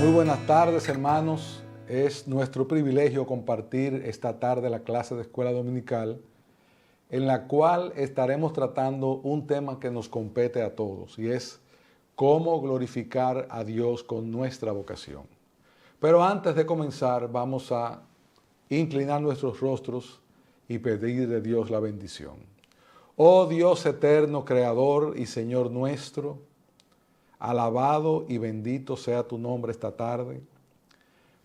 Muy buenas tardes, hermanos. Es nuestro privilegio compartir esta tarde la clase de escuela dominical, en la cual estaremos tratando un tema que nos compete a todos, y es cómo glorificar a Dios con nuestra vocación. Pero antes de comenzar, vamos a inclinar nuestros rostros y pedir de Dios la bendición. Oh Dios eterno, Creador y Señor nuestro, alabado y bendito sea tu nombre esta tarde.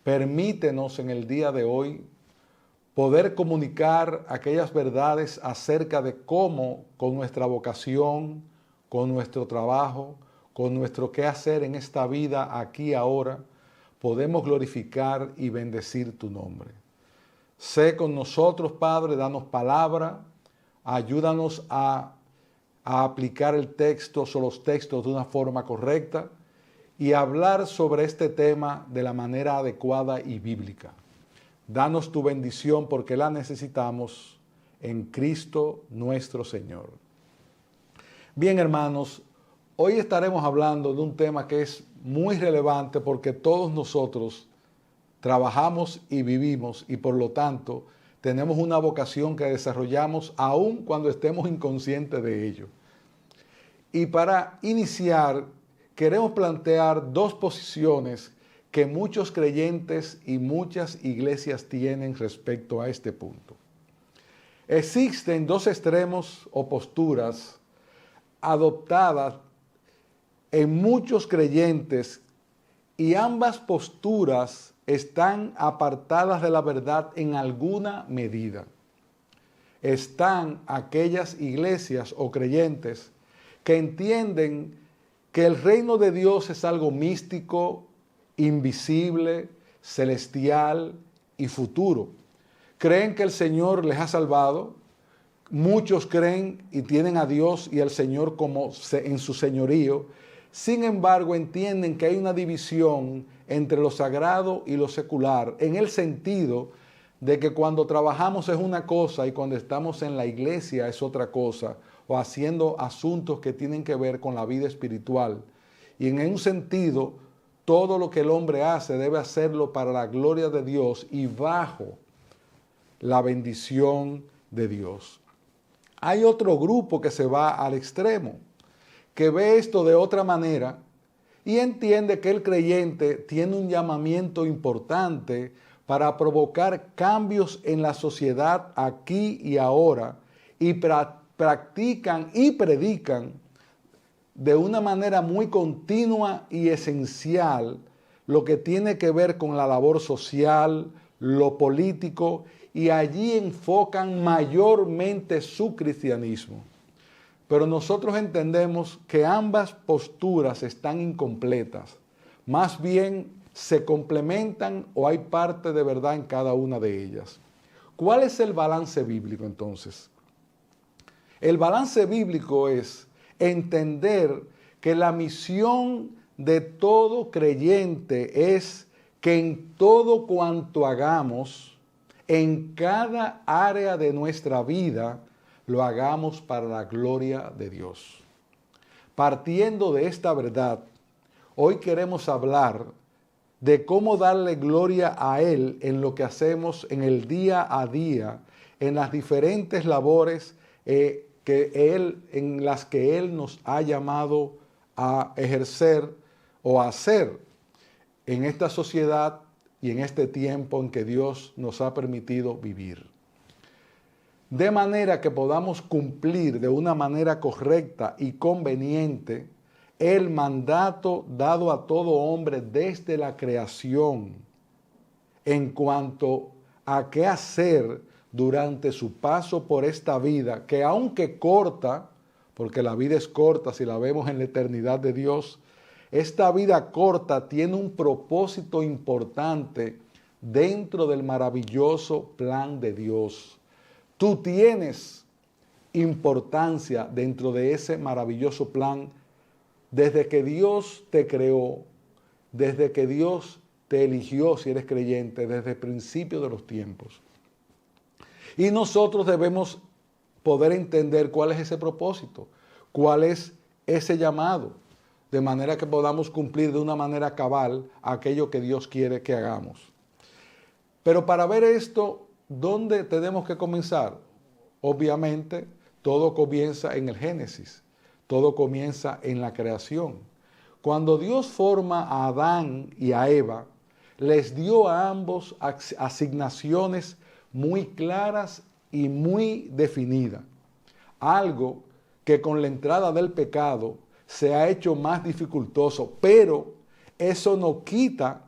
Permítenos en el día de hoy poder comunicar aquellas verdades acerca de cómo con nuestra vocación, con nuestro trabajo, con nuestro quehacer en esta vida aquí ahora, podemos glorificar y bendecir tu nombre. Sé con nosotros, Padre, danos palabra, ayúdanos a aplicar el texto o los textos de una forma correcta y hablar sobre este tema de la manera adecuada y bíblica. Danos tu bendición porque la necesitamos en Cristo nuestro Señor. Bien, hermanos, hoy estaremos hablando de un tema que es muy relevante porque todos nosotros trabajamos y vivimos y por lo tanto tenemos una vocación que desarrollamos aun cuando estemos inconscientes de ello. Y para iniciar, queremos plantear dos posiciones que muchos creyentes y muchas iglesias tienen respecto a este punto. Existen dos extremos o posturas adoptadas en muchos creyentes y ambas posturas están apartadas de la verdad en alguna medida. Están aquellas iglesias o creyentes que entienden que el reino de Dios es algo místico, invisible, celestial y futuro. Creen que el Señor les ha salvado. Muchos creen y tienen a Dios y al Señor como en su señorío. Sin embargo, entienden que hay una división entre lo sagrado y lo secular, en el sentido de que cuando trabajamos es una cosa y cuando estamos en la iglesia es otra cosa, o haciendo asuntos que tienen que ver con la vida espiritual. Y en un sentido, todo lo que el hombre hace debe hacerlo para la gloria de Dios y bajo la bendición de Dios. Hay otro grupo que se va al extremo, que ve esto de otra manera y entiende que el creyente tiene un llamamiento importante para provocar cambios en la sociedad aquí y ahora y practican y predican de una manera muy continua y esencial lo que tiene que ver con la labor social, lo político, y allí enfocan mayormente su cristianismo. Pero nosotros entendemos que ambas posturas están incompletas. Más bien se complementan o hay parte de verdad en cada una de ellas. ¿Cuál es el balance bíblico entonces? El balance bíblico es entender que la misión de todo creyente es que en todo cuanto hagamos, en cada área de nuestra vida, lo hagamos para la gloria de Dios. Partiendo de esta verdad, hoy queremos hablar de cómo darle gloria a Él en lo que hacemos en el día a día, en las diferentes labores en las que Él nos ha llamado a ejercer o a hacer en esta sociedad y en este tiempo en que Dios nos ha permitido vivir. De manera que podamos cumplir de una manera correcta y conveniente el mandato dado a todo hombre desde la creación en cuanto a qué hacer durante su paso por esta vida, que aunque corta, porque la vida es corta si la vemos en la eternidad de Dios, esta vida corta tiene un propósito importante dentro del maravilloso plan de Dios. Tú tienes importancia dentro de ese maravilloso plan desde que Dios te creó, desde que Dios te eligió si eres creyente, desde el principio de los tiempos. Y nosotros debemos poder entender cuál es ese propósito, cuál es ese llamado. de manera que podamos cumplir de una manera cabal aquello que Dios quiere que hagamos. Pero para ver esto, ¿dónde tenemos que comenzar? Obviamente, todo comienza en el Génesis, todo comienza en la creación. Cuando Dios forma a Adán y a Eva, les dio a ambos asignaciones muy claras y muy definidas. Algo que con la entrada del pecado se ha hecho más dificultoso, pero eso no quita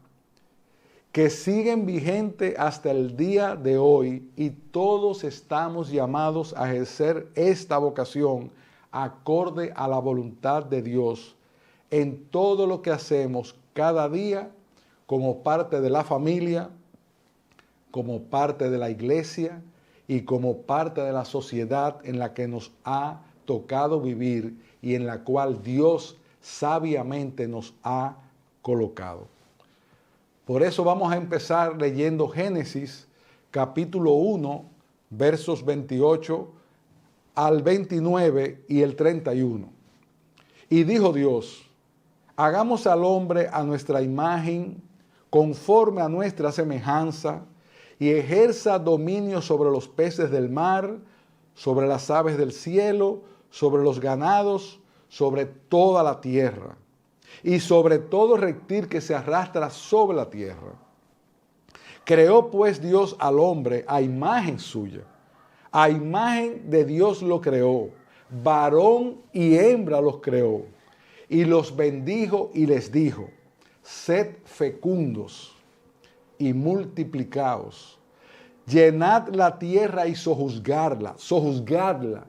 que siguen vigentes hasta el día de hoy y todos estamos llamados a ejercer esta vocación acorde a la voluntad de Dios en todo lo que hacemos cada día como parte de la familia, como parte de la iglesia y como parte de la sociedad en la que nos ha tocado vivir y en la cual Dios sabiamente nos ha colocado. Por eso vamos a empezar leyendo Génesis capítulo 1, versos 28 al 29 y el 31. Y dijo Dios, hagamos al hombre a nuestra imagen, conforme a nuestra semejanza, y ejerza dominio sobre los peces del mar, sobre las aves del cielo, sobre los ganados, sobre toda la tierra, y sobre todo reptil que se arrastra sobre la tierra. Creó pues Dios al hombre a imagen suya, a imagen de Dios lo creó, varón y hembra los creó, y los bendijo y les dijo, sed fecundos y multiplicaos, llenad la tierra y sojuzgarla,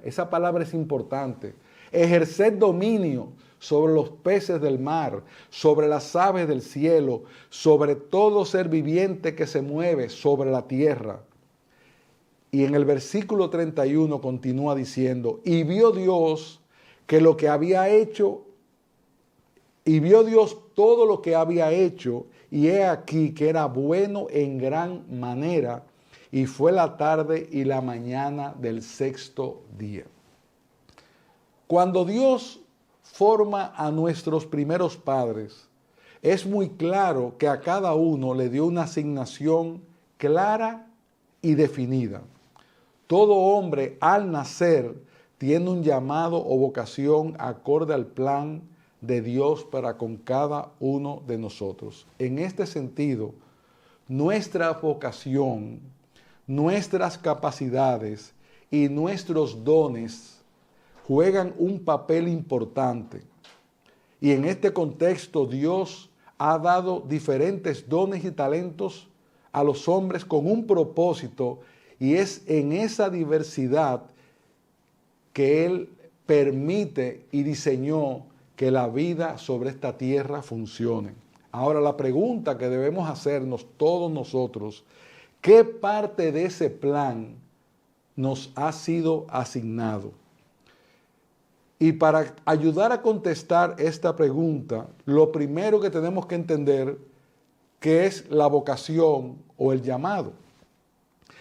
esa palabra es importante, ejerced dominio sobre los peces del mar, sobre las aves del cielo, sobre todo ser viviente que se mueve sobre la tierra. Y en el versículo 31 continúa diciendo, y vio Dios que lo que había hecho, y vio Dios todo lo que había hecho, y he aquí que era bueno en gran manera, y fue la tarde y la mañana del sexto día. Cuando Dios forma a nuestros primeros padres, es muy claro que a cada uno le dio una asignación clara y definida. Todo hombre al nacer tiene un llamado o vocación acorde al plan de Dios para con cada uno de nosotros. En este sentido, nuestra vocación, nuestras capacidades y nuestros dones juegan un papel importante. Y en este contexto Dios ha dado diferentes dones y talentos a los hombres con un propósito, y es en esa diversidad que Él permite y diseñó que la vida sobre esta tierra funcione. Ahora, la pregunta que debemos hacernos todos nosotros, ¿qué parte de ese plan nos ha sido asignado? Y para ayudar a contestar esta pregunta, lo primero que tenemos que entender que es la vocación o el llamado.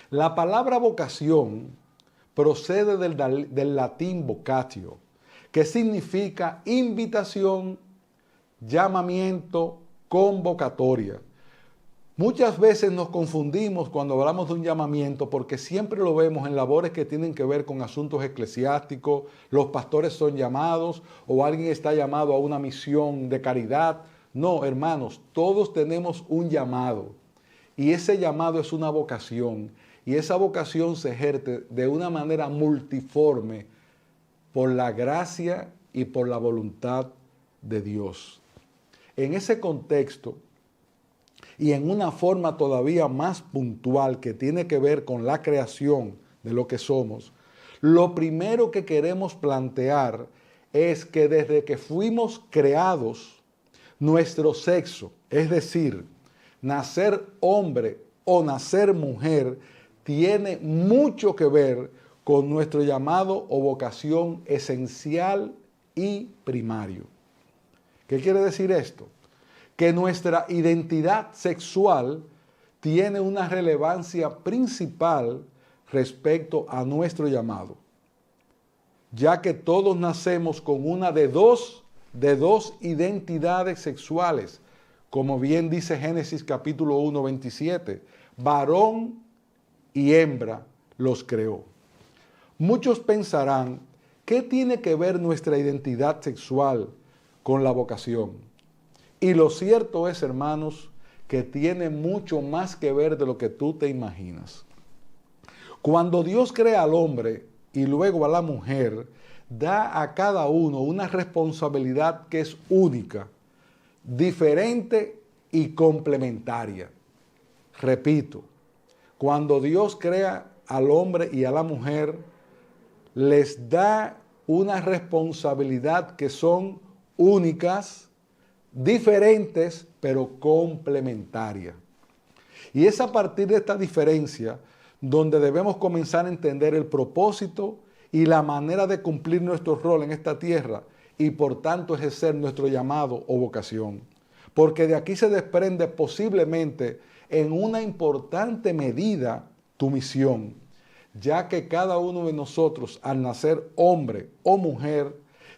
La palabra vocación procede del latín vocatio, que significa invitación, llamamiento, convocatoria. Muchas veces nos confundimos cuando hablamos de un llamamiento porque siempre lo vemos en labores que tienen que ver con asuntos eclesiásticos, los pastores son llamados o alguien está llamado a una misión de caridad. No, hermanos, todos tenemos un llamado y ese llamado es una vocación y esa vocación se ejerce de una manera multiforme por la gracia y por la voluntad de Dios. En ese contexto, y en una forma todavía más puntual que tiene que ver con la creación de lo que somos, lo primero que queremos plantear es que desde que fuimos creados, nuestro sexo, es decir, nacer hombre o nacer mujer, tiene mucho que ver con nuestro llamado o vocación esencial y primario. ¿Qué quiere decir esto? Que nuestra identidad sexual tiene una relevancia principal respecto a nuestro llamado, ya que todos nacemos con una de dos de dos identidades sexuales, como bien dice Génesis capítulo 1, 27. Varón y hembra los creó. Muchos pensarán, ¿qué tiene que ver nuestra identidad sexual con la vocación? Y lo cierto es, hermanos, que tiene mucho más que ver de lo que tú te imaginas. Cuando Dios crea al hombre y luego a la mujer, da a cada uno una responsabilidad que es única, diferente y complementaria. Repito, cuando Dios crea al hombre y a la mujer, les da una responsabilidad que son únicas, diferentes, pero complementarias. Y es a partir de esta diferencia donde debemos comenzar a entender el propósito y la manera de cumplir nuestro rol en esta tierra y por tanto ejercer nuestro llamado o vocación. Porque de aquí se desprende posiblemente en una importante medida tu misión, ya que cada uno de nosotros al nacer hombre o mujer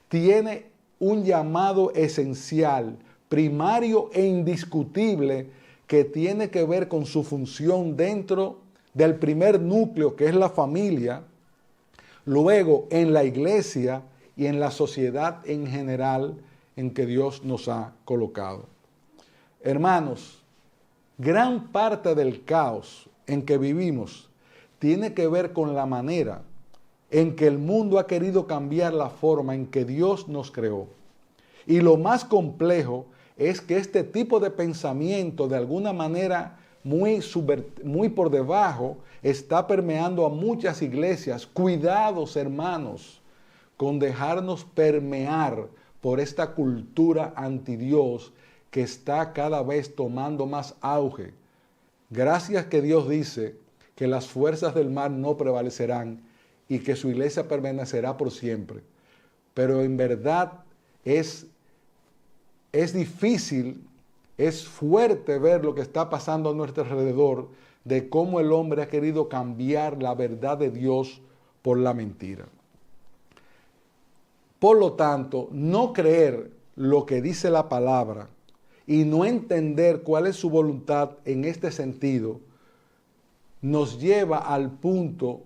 tiene un llamado esencial, primario e indiscutible que tiene que ver con su función dentro del primer núcleo que es la familia, luego en la iglesia y en la sociedad en general en que Dios nos ha colocado. Hermanos, gran parte del caos en que vivimos tiene que ver con la manera en que el mundo ha querido cambiar la forma en que Dios nos creó. Y lo más complejo es que este tipo de pensamiento, de alguna manera muy por debajo, está permeando a muchas iglesias. Cuidados, hermanos, con dejarnos permear por esta cultura anti Dios que está cada vez tomando más auge. Gracias que Dios dice que las fuerzas del mal no prevalecerán y que su iglesia permanecerá por siempre. Pero en verdad es difícil, es fuerte ver lo que está pasando a nuestro alrededor, de cómo el hombre ha querido cambiar la verdad de Dios por la mentira. Por lo tanto, no creer lo que dice la palabra y no entender cuál es su voluntad en este sentido, nos lleva al punto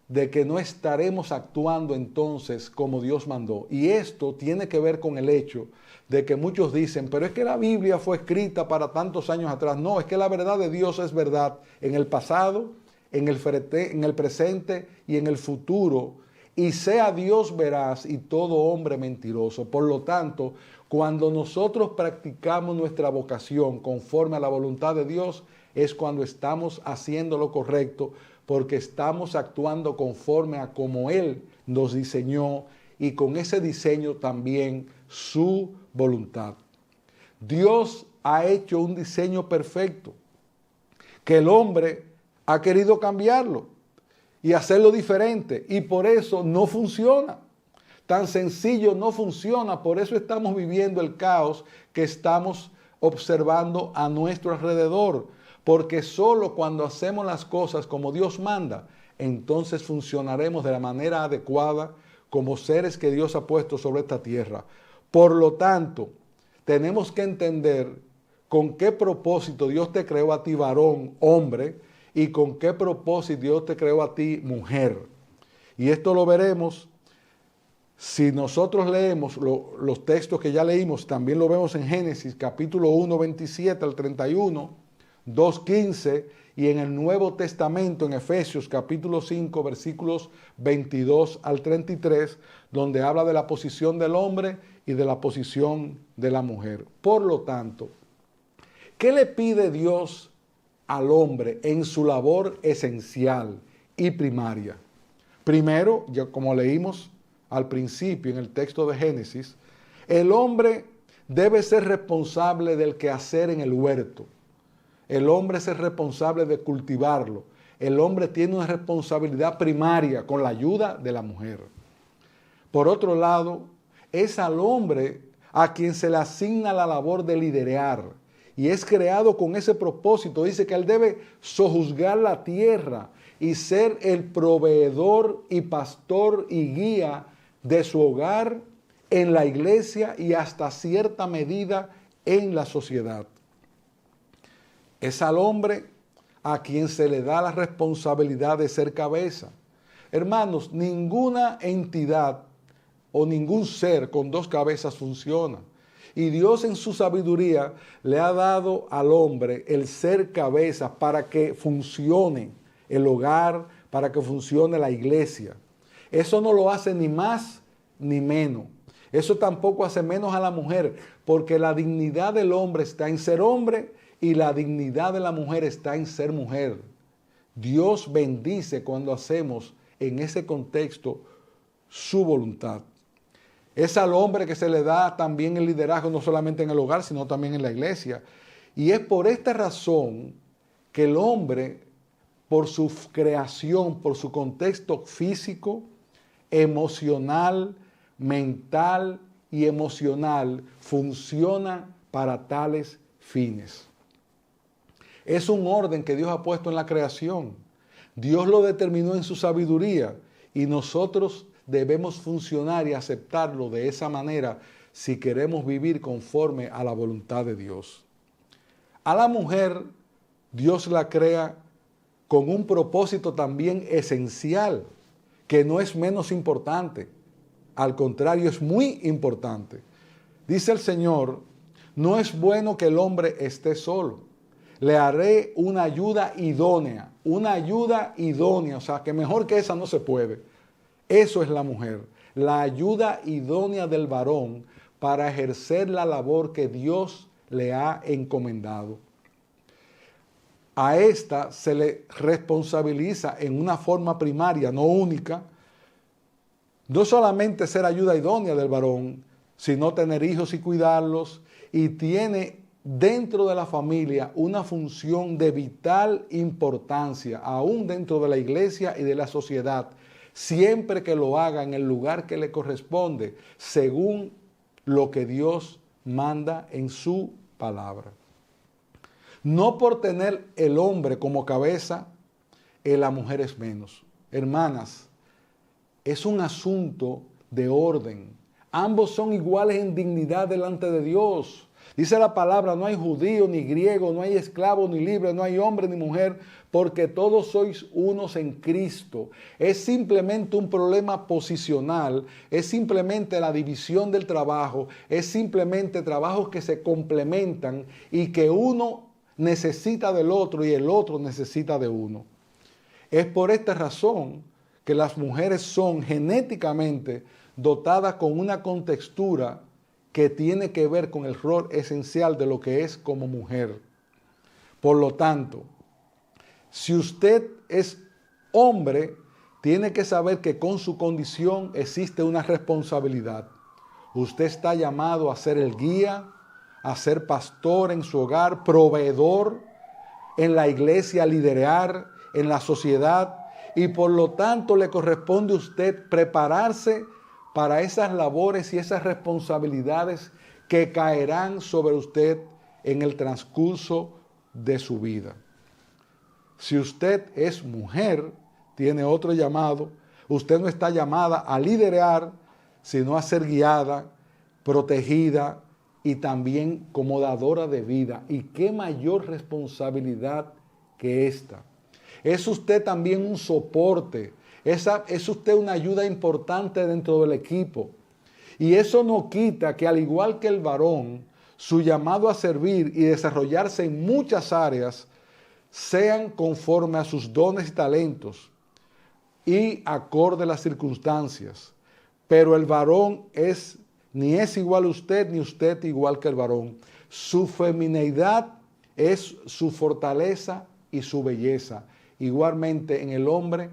de que no estaremos actuando entonces como Dios mandó. Y esto tiene que ver con el hecho de que muchos dicen, pero es que la Biblia fue escrita para tantos años atrás. No, es que la verdad de Dios es verdad en el pasado, en el presente y en el futuro. Y sea Dios veraz y todo hombre mentiroso. Por lo tanto, cuando nosotros practicamos nuestra vocación conforme a la voluntad de Dios, es cuando estamos haciendo lo correcto, porque estamos actuando conforme a como Él nos diseñó y con ese diseño también su voluntad. Dios ha hecho un diseño perfecto que el hombre ha querido cambiarlo y hacerlo diferente, y por eso no funciona. Tan sencillo no funciona, por eso estamos viviendo el caos que estamos observando a nuestro alrededor, porque solo cuando hacemos las cosas como Dios manda, entonces funcionaremos de la manera adecuada como seres que Dios ha puesto sobre esta tierra. Por lo tanto, tenemos que entender con qué propósito Dios te creó a ti varón, hombre, y con qué propósito Dios te creó a ti mujer. Y esto lo veremos si nosotros leemos los textos que ya leímos, también lo vemos en Génesis capítulo 1, 27 al 31, 2, 15, y en el Nuevo Testamento en Efesios capítulo 5 versículos 22 al 33, donde habla de la posición del hombre y de la posición de la mujer. Por lo tanto, ¿qué le pide Dios al hombre en su labor esencial y primaria? Primero, ya como leímos al principio en el texto de Génesis, el hombre debe ser responsable del quehacer en el huerto. El hombre es el responsable de cultivarlo. El hombre tiene una responsabilidad primaria con la ayuda de la mujer. Por otro lado, es al hombre a quien se le asigna la labor de liderar y es creado con ese propósito. Dice que él debe sojuzgar la tierra y ser el proveedor y pastor y guía de su hogar en la iglesia y hasta cierta medida en la sociedad. Es al hombre a quien se le da la responsabilidad de ser cabeza. Hermanos, ninguna entidad o ningún ser con dos cabezas funciona. Y Dios en su sabiduría le ha dado al hombre el ser cabeza para que funcione el hogar, para que funcione la iglesia. Eso no lo hace ni más ni menos. Eso tampoco hace menos a la mujer, porque la dignidad del hombre está en ser hombre y la dignidad de la mujer está en ser mujer. Dios bendice cuando hacemos en ese contexto su voluntad. Es al hombre que se le da también el liderazgo, no solamente en el hogar, sino también en la iglesia. Y es por esta razón que el hombre, por su creación, por su contexto físico, emocional, mental y emocional, funciona para tales fines. Es un orden que Dios ha puesto en la creación. Dios lo determinó en su sabiduría y nosotros debemos funcionar y aceptarlo de esa manera si queremos vivir conforme a la voluntad de Dios. A la mujer, Dios la crea con un propósito también esencial, que no es menos importante. Al contrario, es muy importante. Dice el Señor, no es bueno que el hombre esté solo. Le haré una ayuda idónea, o sea, que mejor que esa no se puede. Eso es la mujer, la ayuda idónea del varón para ejercer la labor que Dios le ha encomendado. A esta se le responsabiliza en una forma primaria, no única, no solamente ser ayuda idónea del varón, sino tener hijos y cuidarlos, y tiene dentro de la familia una función de vital importancia, aún dentro de la iglesia y de la sociedad, siempre que lo haga en el lugar que le corresponde, según lo que Dios manda en su palabra. No por tener el hombre como cabeza, la mujer es menos. Hermanas, es un asunto de orden. Ambos son iguales en dignidad delante de Dios. Dice la palabra, no hay judío ni griego, no hay esclavo ni libre, no hay hombre ni mujer, porque todos sois unos en Cristo. Es simplemente un problema posicional, es simplemente la división del trabajo, es simplemente trabajos que se complementan y que uno necesita del otro y el otro necesita de uno. Es por esta razón que las mujeres son genéticamente dotadas con una contextura que tiene que ver con el rol esencial de lo que es como mujer. Por lo tanto, si usted es hombre, tiene que saber que con su condición existe una responsabilidad. Usted está llamado a ser el guía, a ser pastor en su hogar, proveedor en la iglesia, a liderar en la sociedad, y por lo tanto le corresponde a usted prepararse para esas labores y esas responsabilidades que caerán sobre usted en el transcurso de su vida. Si usted es mujer, tiene otro llamado. Usted no está llamada a liderar, sino a ser guiada, protegida y también como dadora de vida. ¿Y qué mayor responsabilidad que esta? Es usted también un soporte. Es usted una ayuda importante dentro del equipo. Y eso no quita que, al igual que el varón, su llamado a servir y desarrollarse en muchas áreas sean conforme a sus dones y talentos y acorde a las circunstancias. Pero el varón ni es igual a usted, ni usted igual que el varón. Su femineidad es su fortaleza y su belleza. Igualmente en el hombre,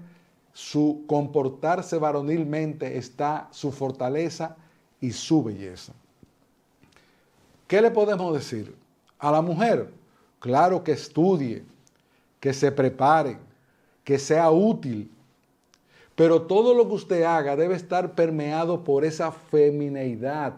su comportarse varonilmente está su fortaleza y su belleza. ¿Qué le podemos decir? A la mujer, claro que estudie, que se prepare, que sea útil, pero todo lo que usted haga debe estar permeado por esa femineidad.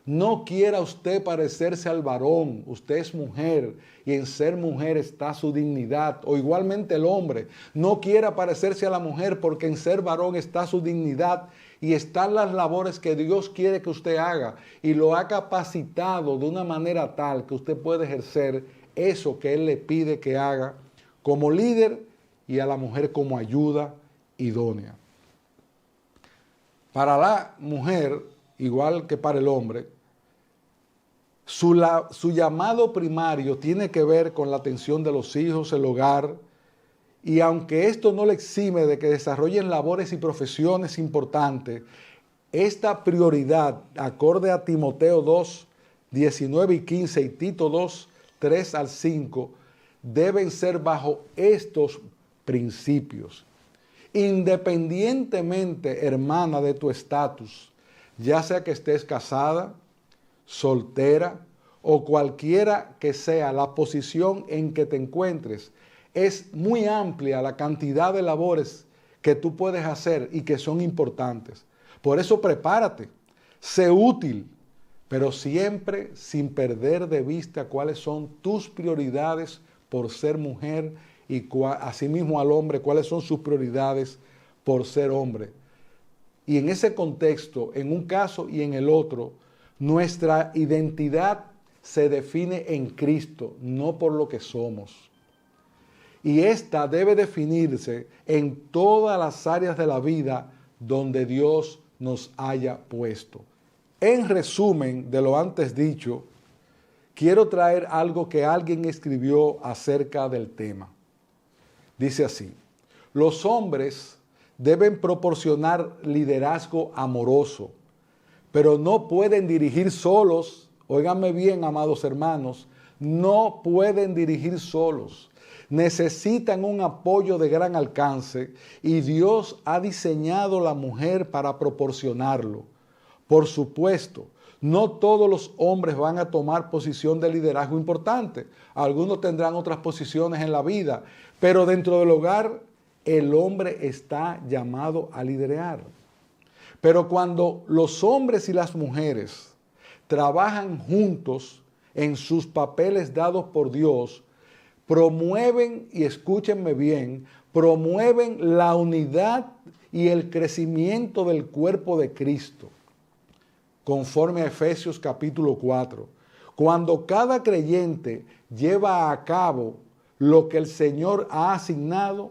No quiera usted parecerse al varón, usted es mujer y en ser mujer está su dignidad, o igualmente el hombre. No quiera parecerse a la mujer porque en ser varón está su dignidad y están las labores que Dios quiere que usted haga y lo ha capacitado de una manera tal que usted puede ejercer eso que Él le pide que haga como líder y a la mujer como ayuda idónea. Para la mujer, igual que para el hombre, su llamado primario tiene que ver con la atención de los hijos, el hogar, y aunque esto no le exime de que desarrollen labores y profesiones importantes, esta prioridad, acorde a Timoteo 2, 19 y 15 y Tito 2, 3 al 5, deben ser bajo estos principios. Independientemente, hermana, de tu estatus, ya sea que estés casada, soltera o cualquiera que sea la posición en que te encuentres, es muy amplia la cantidad de labores que tú puedes hacer y que son importantes. Por eso prepárate, sé útil, pero siempre sin perder de vista cuáles son tus prioridades por ser mujer y asimismo al hombre cuáles son sus prioridades por ser hombre. Y en ese contexto, en un caso y en el otro, nuestra identidad se define en Cristo, no por lo que somos. Y esta debe definirse en todas las áreas de la vida donde Dios nos haya puesto. En resumen de lo antes dicho, quiero traer algo que alguien escribió acerca del tema. Dice así: los hombres deben proporcionar liderazgo amoroso, pero no pueden dirigir solos. Óiganme bien, amados hermanos, no pueden dirigir solos. Necesitan un apoyo de gran alcance y Dios ha diseñado la mujer para proporcionarlo. Por supuesto, no todos los hombres van a tomar posición de liderazgo importante. Algunos tendrán otras posiciones en la vida, pero dentro del hogar el hombre está llamado a liderar. Pero cuando los hombres y las mujeres trabajan juntos en sus papeles dados por Dios, promueven, y escúchenme bien, promueven la unidad y el crecimiento del cuerpo de Cristo, conforme a Efesios capítulo 4. Cuando cada creyente lleva a cabo lo que el Señor ha asignado,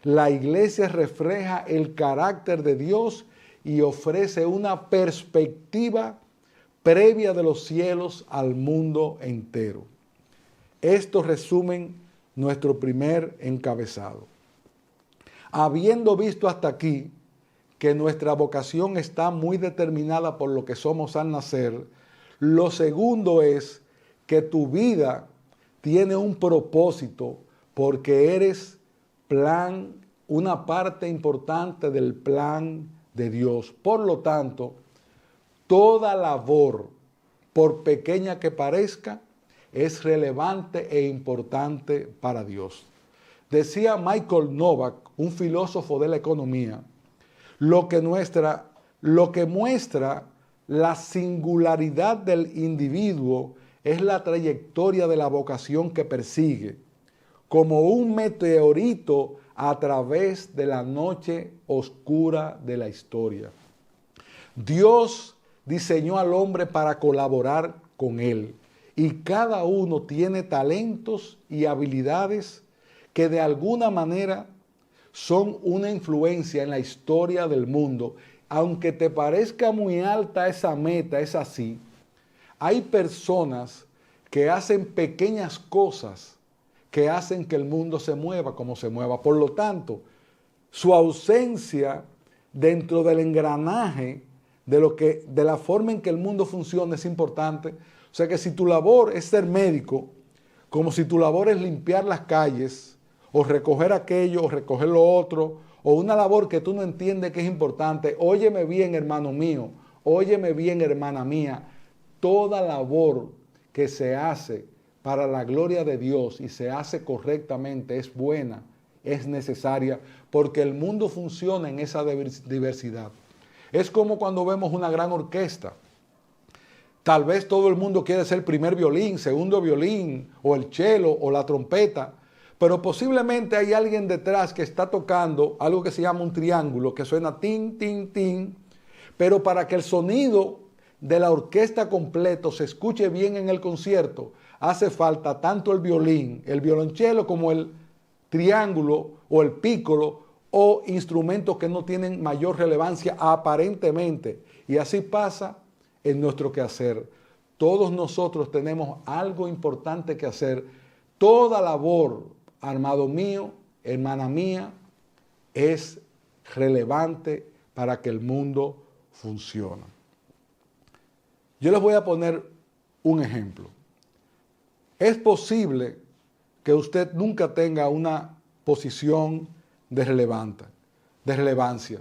la iglesia refleja el carácter de Dios y ofrece una perspectiva previa de los cielos al mundo entero. Esto resumen nuestro primer encabezado. Habiendo visto hasta aquí que nuestra vocación está muy determinada por lo que somos al nacer, lo segundo es que tu vida tiene un propósito porque eres una parte importante del plan de Dios. Por lo tanto, toda labor, por pequeña que parezca, es relevante e importante para Dios. Decía Michael Novak, un filósofo de la economía, lo que muestra la singularidad del individuo es la trayectoria de la vocación que persigue, como un meteorito a través de la noche oscura de la historia. Dios diseñó al hombre para colaborar con él. Y cada uno tiene talentos y habilidades que de alguna manera son una influencia en la historia del mundo. Aunque te parezca muy alta esa meta, es así. Hay personas que hacen pequeñas cosas que hacen que el mundo se mueva como se mueva. Por lo tanto, su ausencia dentro del engranaje de la forma en que el mundo funciona es importante. O sea que si tu labor es ser médico, como si tu labor es limpiar las calles, o recoger aquello, o recoger lo otro, o una labor que tú no entiendes que es importante, óyeme bien, hermano mío, óyeme bien, hermana mía, toda labor que se hace para la gloria de Dios y se hace correctamente es buena, es necesaria, porque el mundo funciona en esa diversidad. Es como cuando vemos una gran orquesta. Tal vez todo el mundo quiere ser primer violín, segundo violín, o el cello, o la trompeta, pero posiblemente hay alguien detrás que está tocando algo que se llama un triángulo, que suena tin, tin, tin, Pero para que el sonido de la orquesta completo se escuche bien en el concierto, hace falta tanto el violín, el violonchelo, como el triángulo o el pícolo, o instrumentos que no tienen mayor relevancia aparentemente. Y así pasa en nuestro quehacer. Todos nosotros tenemos algo importante que hacer. Toda labor, amado mío, hermana mía, es relevante para que el mundo funcione. Yo les voy a poner un ejemplo. Es posible que usted nunca tenga una posición de relevancia.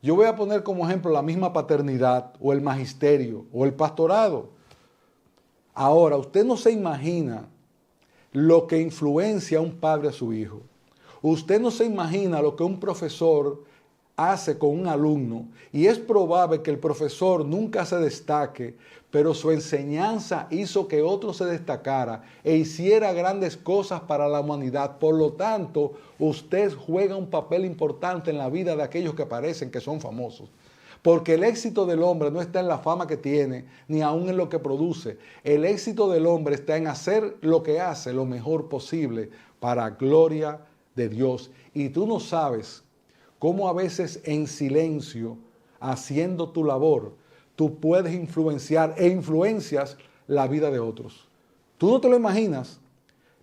Yo voy a poner como ejemplo la misma paternidad o el magisterio o el pastorado. Ahora, usted no se imagina lo que influencia a un padre a su hijo. Usted no se imagina lo que un profesor hace con un alumno, y es probable que el profesor nunca se destaque, pero su enseñanza hizo que otro se destacara e hiciera grandes cosas para la humanidad. Por lo tanto, usted juega un papel importante en la vida de aquellos que parecen que son famosos. Porque el éxito del hombre no está en la fama que tiene, ni aún en lo que produce. El éxito del hombre está en hacer lo que hace lo mejor posible para gloria de Dios. Y tú no sabes cómo a veces en silencio, haciendo tu labor, tú puedes influenciar e influencias la vida de otros. Tú no te lo imaginas.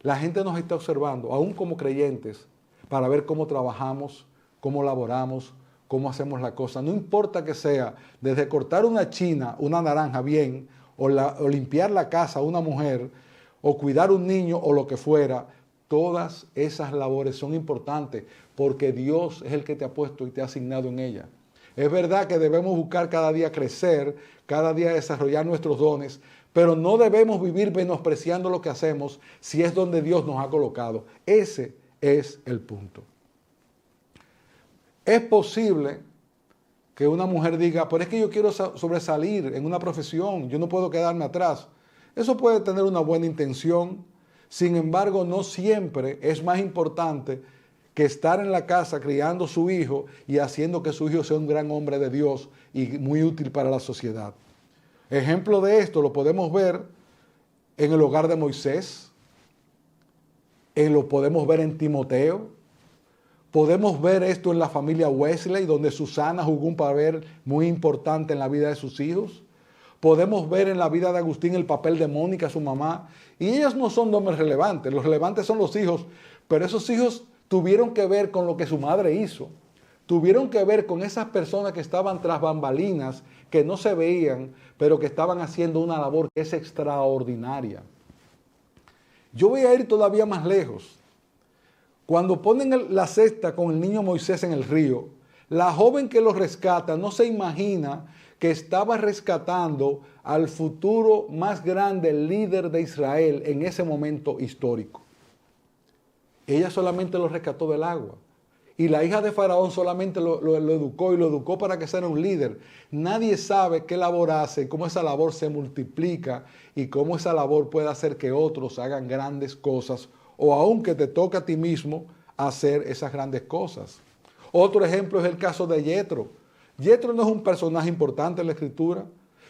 La gente nos está observando, aún como creyentes, para ver cómo trabajamos, cómo laboramos, cómo hacemos la cosa. No importa que sea desde cortar una china, una naranja bien, o limpiar la casa a una mujer, o cuidar un niño o lo que fuera. Todas esas labores son importantes porque Dios es el que te ha puesto y te ha asignado en ella. Es verdad que debemos buscar cada día crecer, cada día desarrollar nuestros dones, pero no debemos vivir menospreciando lo que hacemos si es donde Dios nos ha colocado. Ese es el punto. Es posible que una mujer diga, pero es que yo quiero sobresalir en una profesión, yo no puedo quedarme atrás. Eso puede tener una buena intención. Sin embargo, no siempre es más importante que estar en la casa criando a su hijo y haciendo que su hijo sea un gran hombre de Dios y muy útil para la sociedad. Ejemplo de esto lo podemos ver en el hogar de Moisés, lo podemos ver en Timoteo, podemos ver esto en la familia Wesley, donde Susana jugó un papel muy importante en la vida de sus hijos. Podemos ver en la vida de Agustín el papel de Mónica, su mamá, y ellas no son nombres relevantes, los relevantes son los hijos, pero esos hijos tuvieron que ver con lo que su madre hizo, tuvieron que ver con esas personas que estaban tras bambalinas, que no se veían, pero que estaban haciendo una labor que es extraordinaria. Yo voy a ir todavía más lejos. Cuando ponen la cesta con el niño Moisés en el río, la joven que lo rescata no se imagina que estaba rescatando al futuro más grande líder de Israel en ese momento histórico. Ella solamente lo rescató del agua. Y la hija de Faraón solamente lo educó, y lo educó para que sea un líder. Nadie sabe qué labor hace, cómo esa labor se multiplica y cómo esa labor puede hacer que otros hagan grandes cosas, o aun que te toque a ti mismo hacer esas grandes cosas. Otro ejemplo es el caso de Yetro. Yetro no es un personaje importante en la Escritura,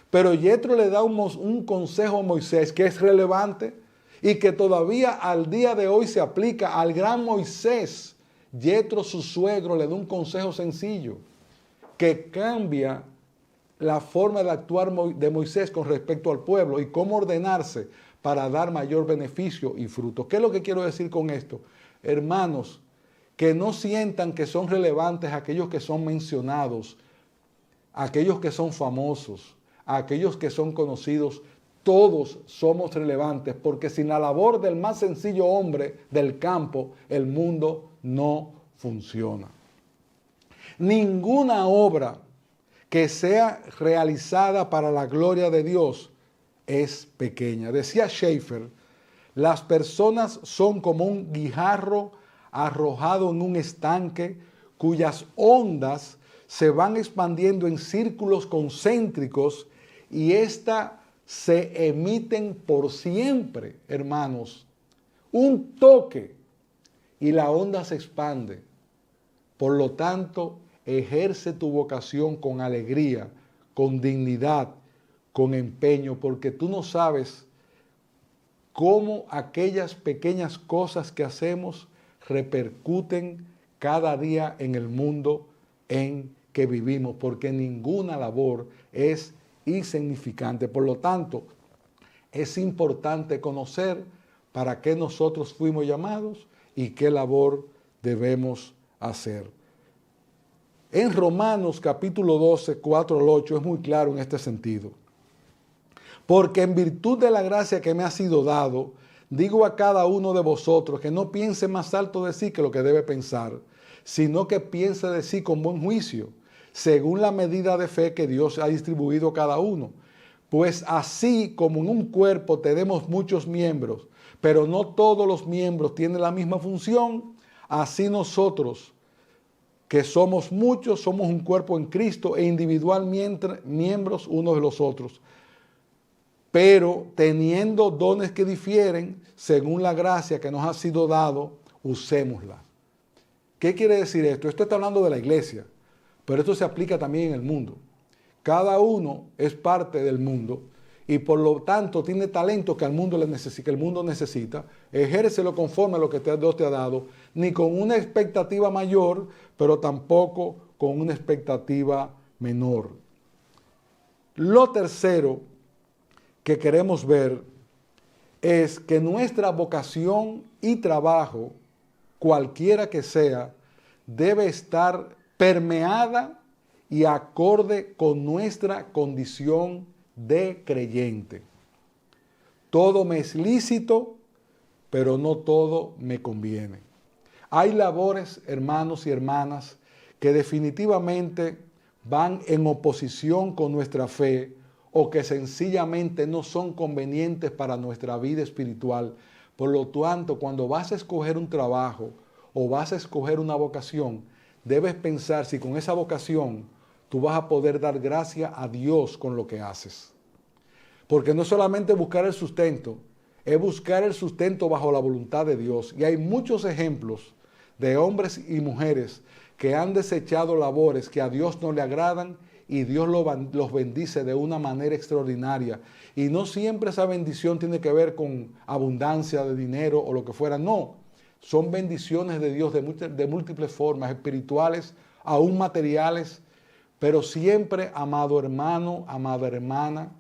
pero Yetro le da un consejo a Moisés que es relevante y que todavía al día de hoy se aplica al gran Moisés. Yetro, su suegro, le da un consejo sencillo que cambia la forma de actuar de Moisés con respecto al pueblo y cómo ordenarse para dar mayor beneficio y fruto. ¿Qué es lo que quiero decir con esto? Hermanos, que no sientan que son relevantes aquellos que son mencionados, aquellos que son famosos, aquellos que son conocidos. Todos somos relevantes, porque sin la labor del más sencillo hombre del campo, el mundo no funciona. Ninguna obra que sea realizada para la gloria de Dios es pequeña. Decía Schaeffer, las personas son como un guijarro arrojado en un estanque cuyas ondas se van expandiendo en círculos concéntricos y se emiten por siempre, hermanos. Un toque y la onda se expande. Por lo tanto, ejerce tu vocación con alegría, con dignidad, con empeño, porque tú no sabes cómo aquellas pequeñas cosas que hacemos repercuten cada día en el mundo en que vivimos, porque ninguna labor es insignificante. Por lo tanto, es importante conocer para qué nosotros fuimos llamados y qué labor debemos hacer. En Romanos capítulo 12, 4 al 8 es muy claro en este sentido. Porque en virtud de la gracia que me ha sido dado, digo a cada uno de vosotros que no piense más alto de sí que lo que debe pensar, sino que piense de sí con buen juicio, según la medida de fe que Dios ha distribuido a cada uno. Pues así como en un cuerpo tenemos muchos miembros, pero no todos los miembros tienen la misma función, así nosotros, que somos muchos, somos un cuerpo en Cristo e individualmente miembros unos de los otros. Pero teniendo dones que difieren, según la gracia que nos ha sido dado, usémosla. ¿Qué quiere decir esto? Esto está hablando de la iglesia, pero esto se aplica también en el mundo. Cada uno es parte del mundo y por lo tanto tiene talento que el mundo necesita. Ejércelo conforme a lo que Dios te ha dado, ni con una expectativa mayor, pero tampoco con una expectativa menor. Lo tercero que queremos ver es que nuestra vocación y trabajo, cualquiera que sea, debe estar permeada y acorde con nuestra condición de creyente. Todo me es lícito, pero no todo me conviene. Hay labores, hermanos y hermanas, que definitivamente van en oposición con nuestra fe o que sencillamente no son convenientes para nuestra vida espiritual. Por lo tanto, cuando vas a escoger un trabajo o vas a escoger una vocación, debes pensar si con esa vocación tú vas a poder dar gracia a Dios con lo que haces. Porque no es solamente buscar el sustento, es buscar el sustento bajo la voluntad de Dios. Y hay muchos ejemplos de hombres y mujeres que han desechado labores que a Dios no le agradan y Dios los bendice de una manera extraordinaria. Y no siempre esa bendición tiene que ver con abundancia de dinero o lo que fuera, no. Son bendiciones de Dios de múltiples formas, espirituales, aún materiales, pero siempre, amado hermano, amada hermana,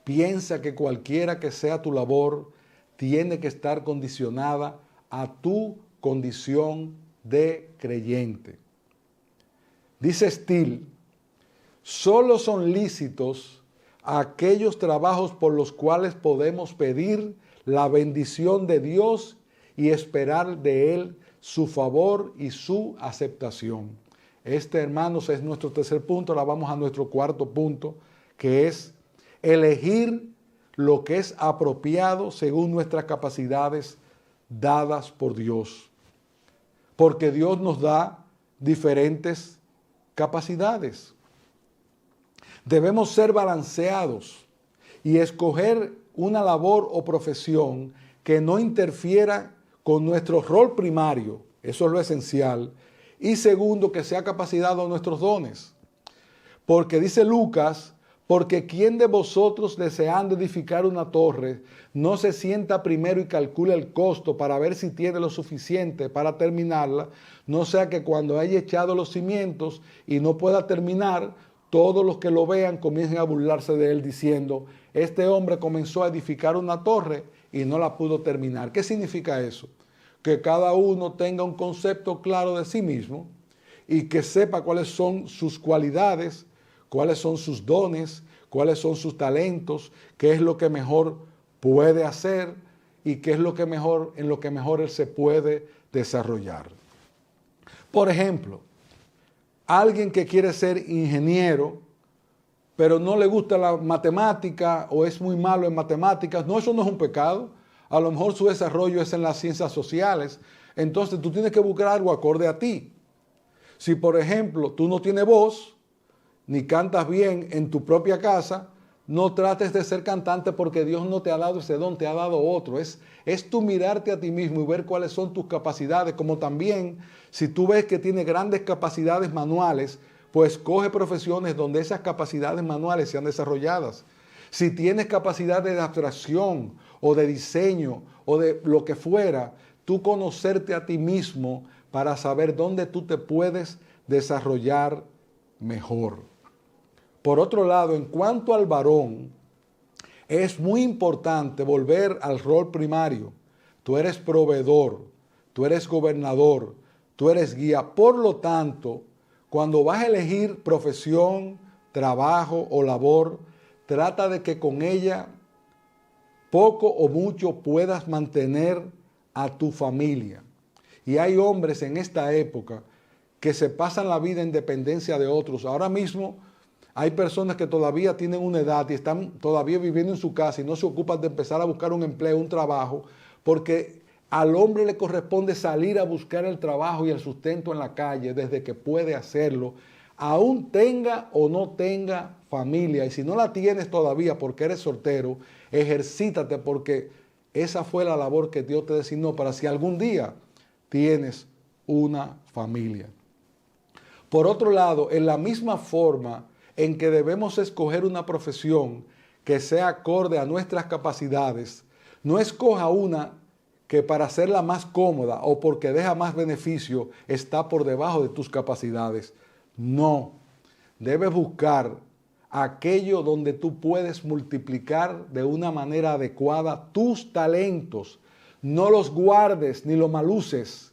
piensa que cualquiera que sea tu labor, tiene que estar condicionada a tu condición de creyente. Dice Steele, solo son lícitos aquellos trabajos por los cuales podemos pedir la bendición de Dios y esperar de Él su favor y su aceptación. Este, hermanos, es nuestro tercer punto. Ahora vamos a nuestro cuarto punto, que es elegir lo que es apropiado según nuestras capacidades dadas por Dios. Porque Dios nos da diferentes capacidades. Debemos ser balanceados y escoger una labor o profesión que no interfiera con nuestro rol primario, eso es lo esencial, y segundo, que sea capacitado a nuestros dones. Porque dice Lucas, porque ¿quién de vosotros deseando edificar una torre no se sienta primero y calcula el costo para ver si tiene lo suficiente para terminarla? No sea que cuando haya echado los cimientos y no pueda terminar, todos los que lo vean comiencen a burlarse de él diciendo, este hombre comenzó a edificar una torre y no la pudo terminar. ¿Qué significa eso? Que cada uno tenga un concepto claro de sí mismo y que sepa cuáles son sus cualidades, cuáles son sus dones, cuáles son sus talentos, qué es lo que mejor puede hacer y qué es lo que mejor, en lo que mejor él se puede desarrollar. Por ejemplo, alguien que quiere ser ingeniero, pero no le gusta la matemática o es muy malo en matemáticas, no, eso no es un pecado. A lo mejor su desarrollo es en las ciencias sociales. Entonces tú tienes que buscar algo acorde a ti. Si, por ejemplo, tú no tienes voz, ni cantas bien en tu propia casa, no trates de ser cantante porque Dios no te ha dado ese don, te ha dado otro. Es tú mirarte a ti mismo y ver cuáles son tus capacidades, como también si tú ves que tienes grandes capacidades manuales, pues coge profesiones donde esas capacidades manuales sean desarrolladas. Si tienes capacidades de abstracción o de diseño o de lo que fuera, tú conocerte a ti mismo para saber dónde tú te puedes desarrollar mejor. Por otro lado, en cuanto al varón, es muy importante volver al rol primario. Tú eres proveedor, tú eres gobernador, tú eres guía. Por lo tanto, cuando vas a elegir profesión, trabajo o labor, trata de que con ella poco o mucho puedas mantener a tu familia. Y hay hombres en esta época que se pasan la vida en dependencia de otros. Ahora mismo hay personas que todavía tienen una edad y están todavía viviendo en su casa y no se ocupan de empezar a buscar un empleo, un trabajo, porque al hombre le corresponde salir a buscar el trabajo y el sustento en la calle desde que puede hacerlo, aún tenga o no tenga familia. Y si no la tienes todavía porque eres soltero, ejercítate, porque esa fue la labor que Dios te designó para si algún día tienes una familia. Por otro lado, en la misma forma en que debemos escoger una profesión que sea acorde a nuestras capacidades, no escoja una que para hacerla más cómoda o porque deja más beneficio está por debajo de tus capacidades. No, debes buscar aquello donde tú puedes multiplicar de una manera adecuada tus talentos. No los guardes ni los maluces,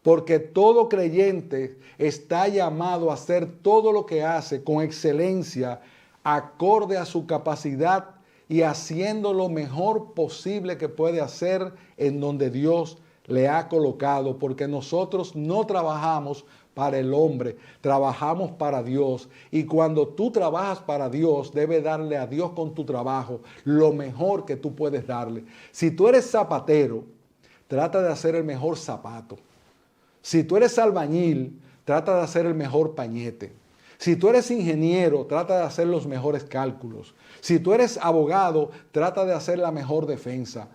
porque todo creyente está llamado a hacer todo lo que hace con excelencia, acorde a su capacidad y haciendo lo mejor posible que puede hacer en donde Dios le ha colocado, porque nosotros no trabajamos para el hombre, trabajamos para Dios. Y cuando tú trabajas para Dios, debes darle a Dios con tu trabajo lo mejor que tú puedes darle. Si tú eres zapatero, trata de hacer el mejor zapato. Si tú eres albañil, trata de hacer el mejor pañete. Si tú eres ingeniero, trata de hacer los mejores cálculos. Si tú eres abogado, trata de hacer la mejor defensa.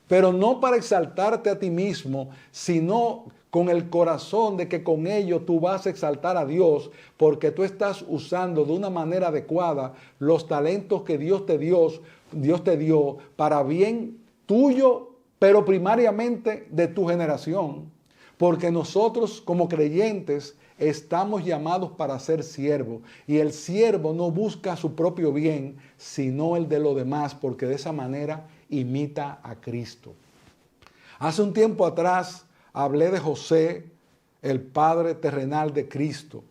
Pero no para exaltarte a ti mismo, sino con el corazón de que con ello tú vas a exaltar a Dios, porque tú estás usando de una manera adecuada los talentos que Dios te dio para bien tuyo, pero primariamente de tu generación. Porque nosotros como creyentes estamos llamados para ser siervos. Y el siervo no busca su propio bien, sino el de los demás, porque de esa manera imita a Cristo. Hace un tiempo atrás hablé de José, el padre terrenal de Cristo.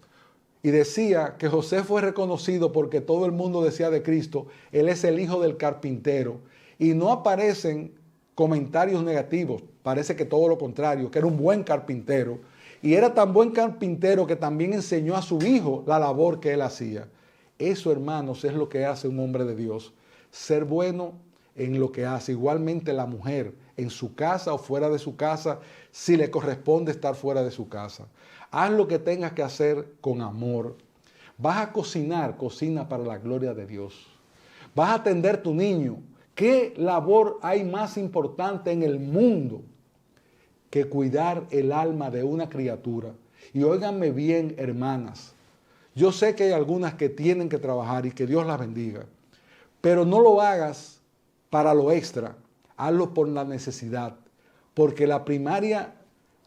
Y decía que José fue reconocido porque todo el mundo decía de Cristo, él es el hijo del carpintero. Y no aparecen comentarios negativos, parece que todo lo contrario, que era un buen carpintero. Y era tan buen carpintero que también enseñó a su hijo la labor que él hacía. Eso, hermanos, es lo que hace un hombre de Dios, ser bueno en lo que hace. Igualmente la mujer, en su casa o fuera de su casa, si le corresponde estar fuera de su casa. Haz lo que tengas que hacer con amor. Vas a cocinar, cocina para la gloria de Dios. Vas a atender tu niño. ¿Qué labor hay más importante en el mundo que cuidar el alma de una criatura? Y óiganme bien, hermanas, yo sé que hay algunas que tienen que trabajar y que Dios las bendiga, pero no lo hagas para lo extra, hazlo por la necesidad, porque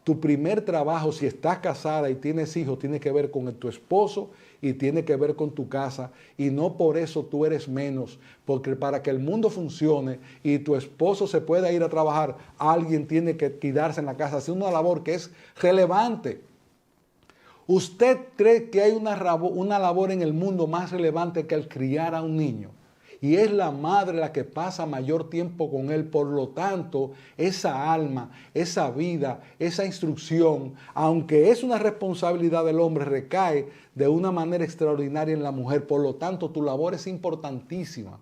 tu primer trabajo, si estás casada y tienes hijos, tiene que ver con tu esposo y tiene que ver con tu casa, y no por eso tú eres menos, porque para que el mundo funcione y tu esposo se pueda ir a trabajar, alguien tiene que quedarse en la casa, hacer una labor que es relevante. ¿Usted cree que hay una labor en el mundo más relevante que el criar a un niño? Y es la madre la que pasa mayor tiempo con él. Por lo tanto, esa alma, esa vida, esa instrucción, aunque es una responsabilidad del hombre, recae de una manera extraordinaria en la mujer. Por lo tanto, tu labor es importantísima.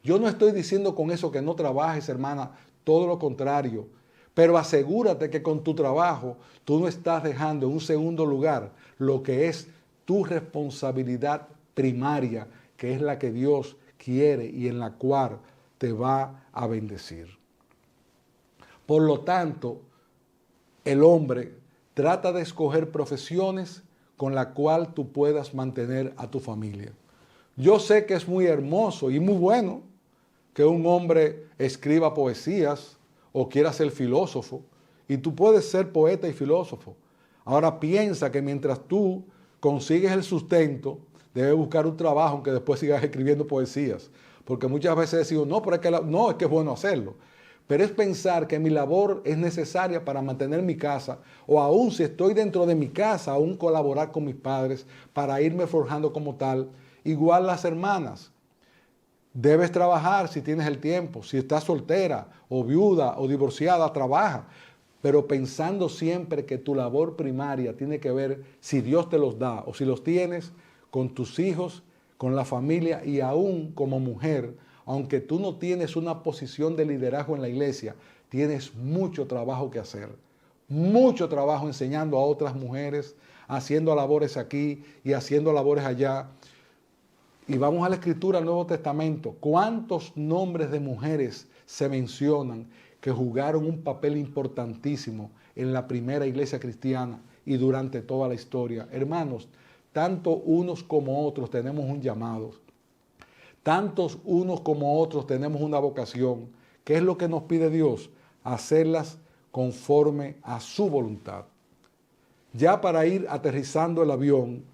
Yo no estoy diciendo con eso que no trabajes, hermana, todo lo contrario. Pero asegúrate que con tu trabajo tú no estás dejando en un segundo lugar lo que es tu responsabilidad primaria, que es la que Dios quiere y en la cual te va a bendecir. Por lo tanto, el hombre trata de escoger profesiones con la cual tú puedas mantener a tu familia. Yo sé que es muy hermoso y muy bueno que un hombre escriba poesías o quiera ser filósofo, y tú puedes ser poeta y filósofo. Ahora piensa que mientras tú consigues el sustento, debes buscar un trabajo aunque después sigas escribiendo poesías, porque muchas veces decimos, no, pero es que es bueno hacerlo. Pero es pensar que mi labor es necesaria para mantener mi casa, o aún si estoy dentro de mi casa, aún colaborar con mis padres para irme forjando como tal. Igual las hermanas. Debes trabajar si tienes el tiempo. Si estás soltera o viuda o divorciada, trabaja. Pero pensando siempre que tu labor primaria tiene que ver si Dios te los da o si los tienes con tus hijos, con la familia y aún como mujer, aunque tú no tienes una posición de liderazgo en la iglesia, tienes mucho trabajo que hacer. Mucho trabajo enseñando a otras mujeres, haciendo labores aquí y haciendo labores allá. Y vamos a la Escritura, al Nuevo Testamento. ¿Cuántos nombres de mujeres se mencionan que jugaron un papel importantísimo en la primera iglesia cristiana y durante toda la historia? Hermanos, tanto unos como otros tenemos un llamado. Tantos unos como otros tenemos una vocación. ¿Qué es lo que nos pide Dios? Hacerlas conforme a su voluntad. Ya para ir aterrizando el avión,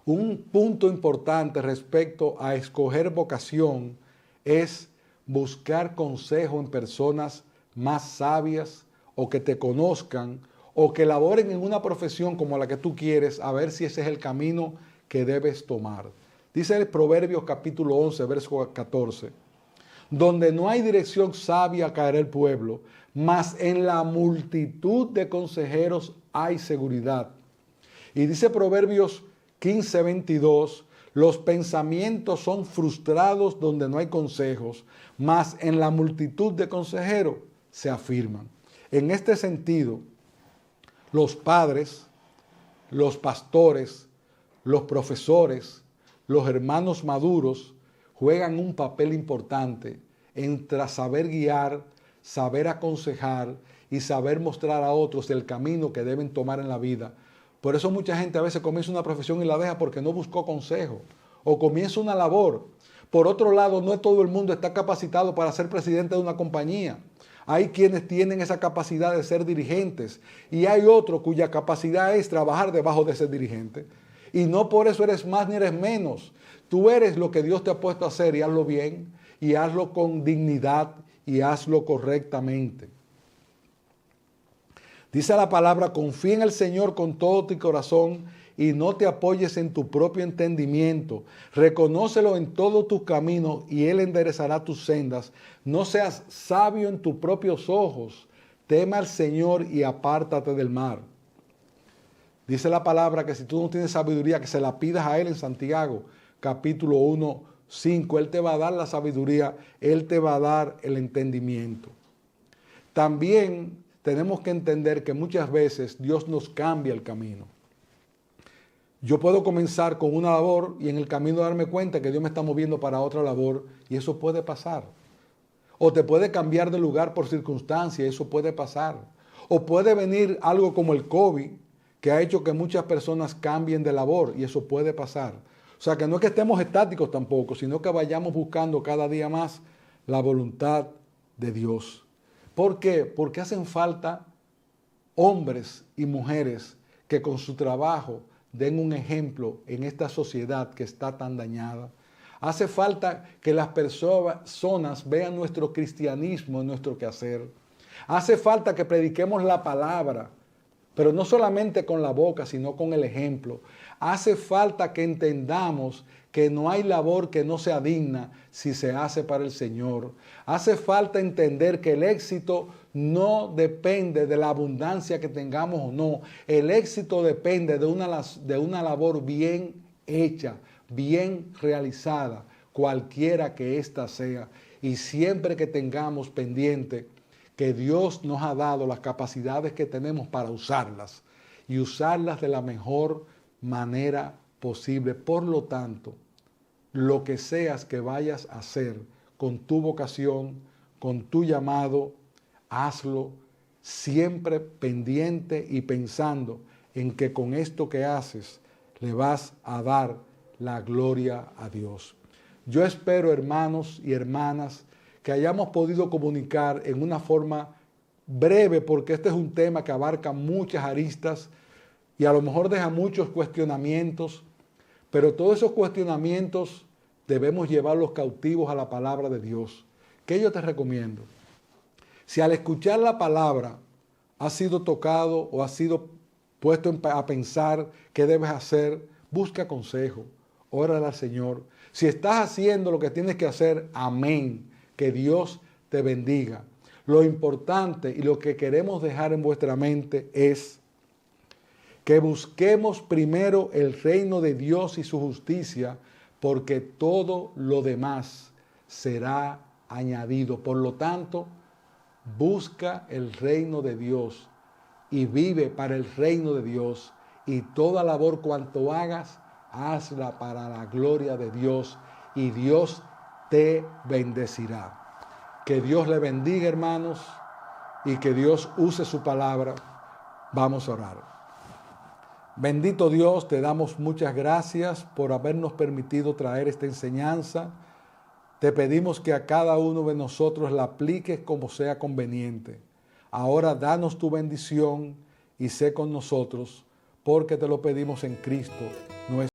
un punto importante respecto a escoger vocación es buscar consejo en personas más sabias o que te conozcan o que laboren en una profesión como la que tú quieres, a ver si ese es el camino que debes tomar. Dice el Proverbios capítulo 11, verso 14, donde no hay dirección sabia caerá el pueblo, mas en la multitud de consejeros hay seguridad. Y dice Proverbios 15:22, los pensamientos son frustrados donde no hay consejos, mas en la multitud de consejeros se afirman. En este sentido, los padres, los pastores, los profesores, los hermanos maduros juegan un papel importante entre saber guiar, saber aconsejar y saber mostrar a otros el camino que deben tomar en la vida. Por eso mucha gente a veces comienza una profesión y la deja porque no buscó consejo o comienza una labor. Por otro lado, no todo el mundo está capacitado para ser presidente de una compañía. Hay quienes tienen esa capacidad de ser dirigentes y hay otros cuya capacidad es trabajar debajo de ese dirigente. Y no por eso eres más ni eres menos. Tú eres lo que Dios te ha puesto a hacer y hazlo bien y hazlo con dignidad y hazlo correctamente. Dice la palabra, confía en el Señor con todo tu corazón y no te apoyes en tu propio entendimiento. Reconócelo en todos tus caminos y Él enderezará tus sendas. No seas sabio en tus propios ojos. Tema al Señor y apártate del mal. Dice la palabra que si tú no tienes sabiduría, que se la pidas a Él en Santiago, capítulo 1, 5. Él te va a dar la sabiduría, Él te va a dar el entendimiento. También tenemos que entender que muchas veces Dios nos cambia el camino. Yo puedo comenzar con una labor y en el camino darme cuenta que Dios me está moviendo para otra labor y eso puede pasar. O te puede cambiar de lugar por circunstancias, eso puede pasar. O puede venir algo como el COVID que ha hecho que muchas personas cambien de labor y eso puede pasar. O sea que no es que estemos estáticos tampoco, sino que vayamos buscando cada día más la voluntad de Dios. ¿Por qué? Porque hacen falta hombres y mujeres que con su trabajo den un ejemplo en esta sociedad que está tan dañada. Hace falta que las personas vean nuestro cristianismo en nuestro quehacer. Hace falta que prediquemos la palabra, pero no solamente con la boca, sino con el ejemplo. Hace falta que entendamos que no hay labor que no sea digna si se hace para el Señor. Hace falta entender que el éxito no depende de la abundancia que tengamos o no. El éxito depende de una labor bien hecha, bien realizada, cualquiera que ésta sea. Y siempre que tengamos pendiente que Dios nos ha dado las capacidades que tenemos para usarlas y usarlas de la mejor manera posible. Por lo tanto, lo que seas que vayas a hacer con tu vocación, con tu llamado, hazlo siempre pendiente y pensando en que con esto que haces le vas a dar la gloria a Dios. Yo espero, hermanos y hermanas, que hayamos podido comunicar en una forma breve, porque este es un tema que abarca muchas aristas y a lo mejor deja muchos cuestionamientos, pero todos esos cuestionamientos debemos llevarlos cautivos a la palabra de Dios. ¿Qué yo te recomiendo? Si al escuchar la palabra has sido tocado o has sido puesto a pensar qué debes hacer, busca consejo, órale al Señor. Si estás haciendo lo que tienes que hacer, amén, que Dios te bendiga. Lo importante y lo que queremos dejar en vuestra mente es que busquemos primero el reino de Dios y su justicia, porque todo lo demás será añadido. Por lo tanto, busca el reino de Dios y vive para el reino de Dios, y toda labor cuanto hagas, hazla para la gloria de Dios, y Dios te bendecirá. Que Dios le bendiga, hermanos, y que Dios use su palabra. Vamos a orar. Bendito Dios, te damos muchas gracias por habernos permitido traer esta enseñanza. Te pedimos que a cada uno de nosotros la apliques como sea conveniente. Ahora danos tu bendición y sé con nosotros, porque te lo pedimos en Cristo, nuestro